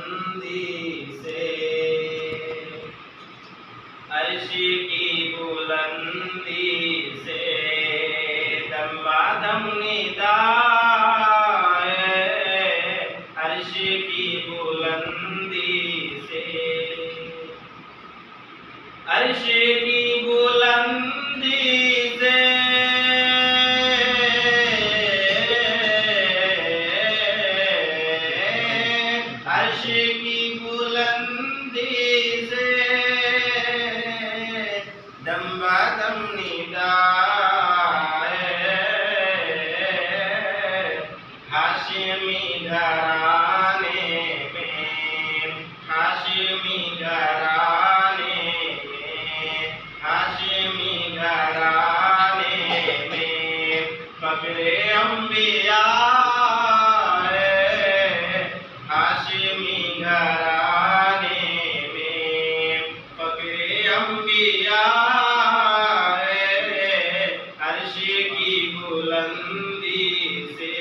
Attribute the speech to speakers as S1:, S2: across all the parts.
S1: بلندی سے، عرش کی بلندی سے دم بادم ندا ہے، عرش کی بلندی سے، عرش کی بلندی سے عرش کی بلندی سے دم بادم ندا ہے، ہاشمی گھرانے میں، ہاشمی گھرانے میں، ہاشمی گھرانے میں فخر انبیاء ہے، ہاشمی گھرانے میں فخر انبیاء ہے، عرش کی بلندی سے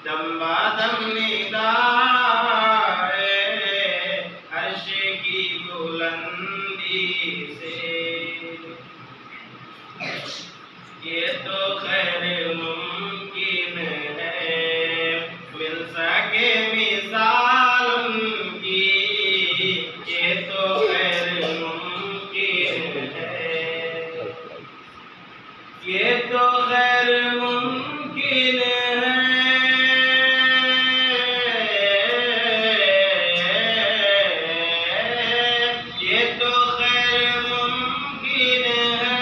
S1: دم بادم ندا ہے، عرش کی بلندی سے، یہ تو خیر ممکن ہے مل سکے مثال ان کی، یہ تو خیر ممکن ہے، یہ تو خیر ممکن ہے، یہ تو خیر ممکن ہے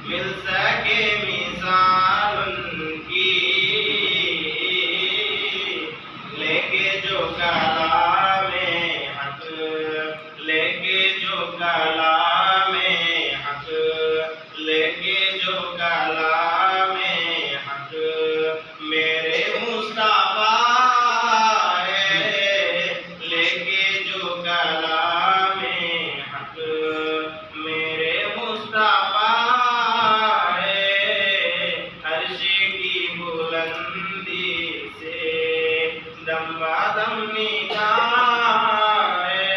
S1: مل سکے مثال ان کی، لے کے جو کلام حق، لے کے جو کلام حق، لے کے جو کلام حق میرے مصطفیٰ ہے، لے کے جو کلام حق میرے مصطفیٰ ہے، عرش کی بلندی سے دم بادم ندا ہے،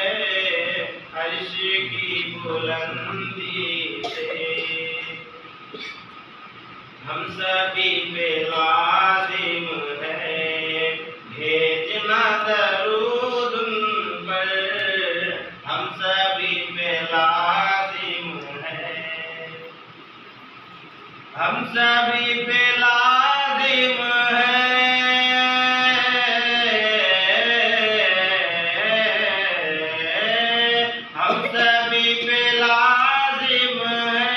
S1: عرش کی بلندی سے ہم سبھی پہ لازم ہے بھیجنا درود ان پر، ہم سبھی پہ لازم ہے، ہم سبھی پہ لازم ہے، ہم سبھی پہ لازم ہے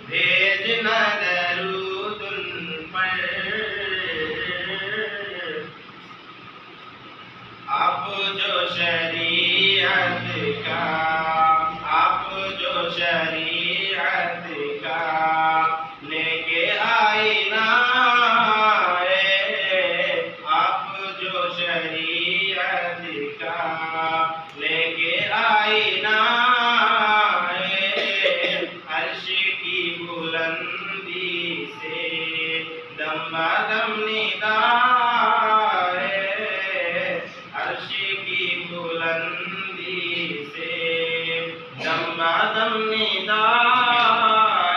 S1: بھیجنا درود ان پر، آپ جو شریعت کا، آپ جو شریعت کا لے کے آئینہ ہے، آپ جو شریعت کا لے کے آئینہ ہے، عرش کی بلندی سے دم بادم ندا ہے، عرش کی بلندی سے دم بادم ندا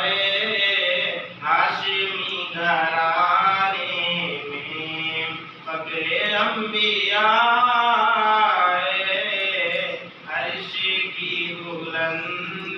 S1: ہے، ہاشمی گھرانے میں فخر انبیاء ہے، عرش کی بلندی